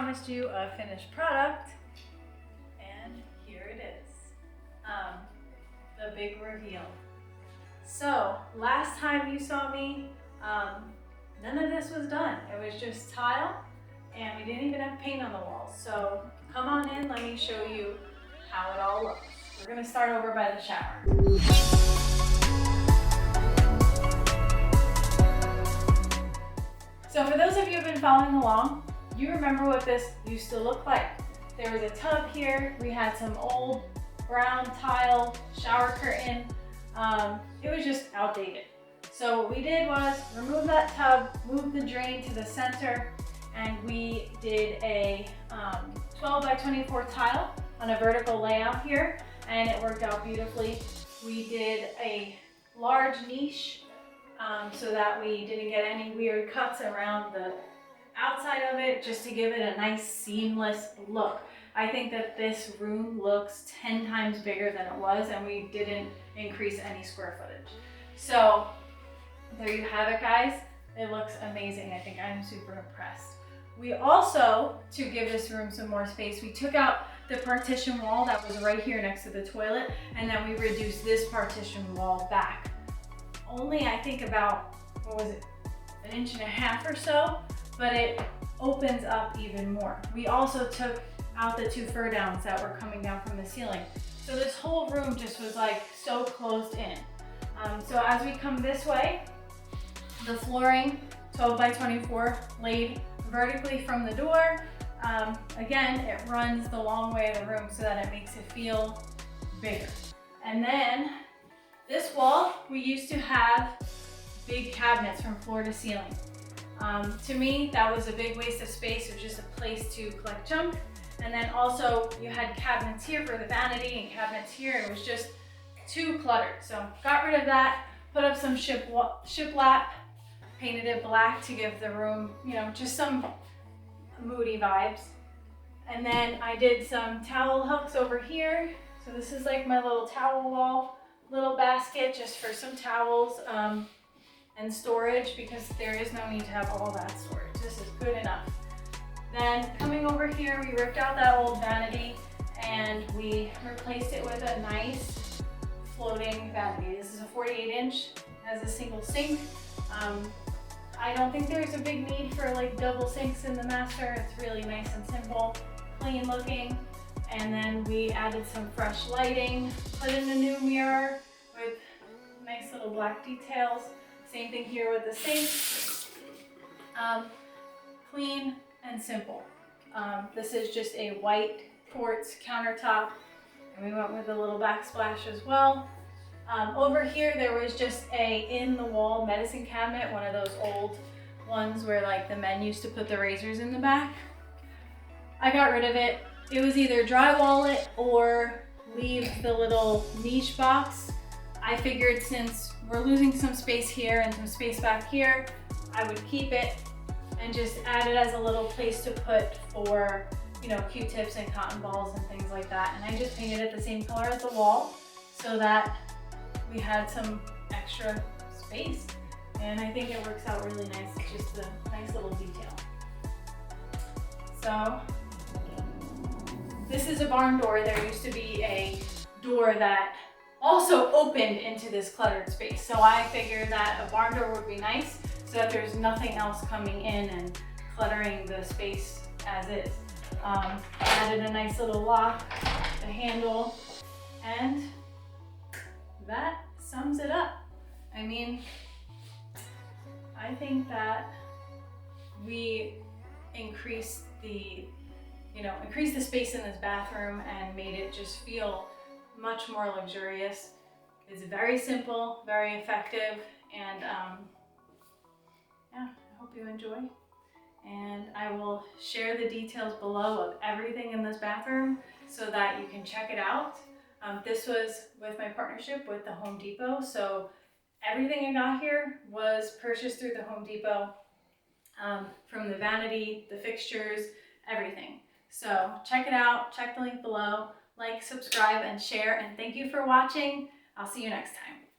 promised you a finished product, and here it is. The big reveal. So last time you saw me, none of this was done. It was just tile, and we didn't even have paint on the walls. So come on in, let me show you how it all looks. We're gonna start over by the shower. So for those of you who've been following along, you remember what this used to look like. There was a tub here, we had some old brown tile shower curtain. It was just outdated. So what we did was remove that tub, move the drain to the center, and we did a 12 by 24 tile on a vertical layout here, and it worked out beautifully. We did a large niche so that we didn't get any weird cuts around the outside of it, just to give it a nice seamless look. I think that this room looks 10 times bigger than it was, and we didn't increase any square footage. So there you have it, guys. It looks amazing. I think I'm super impressed. We also, to give this room some more space, we took out the partition wall that was right here next to the toilet, and then we reduced this partition wall back. Only, I think about, what was it, 1.5 inches or so, but it opens up even more. We also took out the 2 fur downs that were coming down from the ceiling. So this whole room just was like so closed in. So as we come this way, the flooring, 12 by 24, laid vertically from the door. Again, it runs the long way of the room so that it makes it feel bigger. And then this wall, we used to have big cabinets from floor to ceiling. To me, that was a big waste of space. It was just a place to collect junk. And then also you had cabinets here for the vanity and cabinets here. It was just too cluttered. So got rid of that, put up some Shiplap, painted it black to give the room, you know, just some moody vibes. And then I did some towel hooks over here. So this is like my little towel wall, little basket just for some towels and storage, because there is no need to have all that storage. This is good enough. Then coming over here, we ripped out that old vanity and we replaced it with a nice floating vanity. This is a 48-inch, has a single sink. I don't think there's a big need for like double sinks in the master. It's really nice and simple, clean looking. And then we added some fresh lighting, put in a new mirror with nice little black details. Same thing here with the sink. Clean and simple. This is just a white quartz countertop, and we went with a little backsplash as well. Over here there was just a in-the-wall medicine cabinet, one of those old ones where like the men used to put the razors in the back. I got rid of it. It was either drywall it or leave the little niche box. I figured since we're losing some space here and some space back here, I would keep it and just add it as a little place to put for, you know, Q-tips and cotton balls and things like that. And I just painted it the same color as the wall so that we had some extra space. And I think it works out really nice. It's just a nice little detail. So this is a barn door. There used to be a door that also opened into this cluttered space. So I figured that a barn door would be nice so that there's nothing else coming in and cluttering the space as is. Added a nice little lock, a handle, and that sums it up. I mean, I think that we increased the space in this bathroom and made it just feel much more luxurious. It's very simple, very effective, and yeah, I hope you enjoy. And I will share the details below of everything in this bathroom so that you can check it out. This was with my partnership with the Home Depot, so everything I got here was purchased through the Home Depot, from the vanity, the fixtures, everything. So check it out, check the link below, like, subscribe, and share, and thank you for watching. I'll see you next time.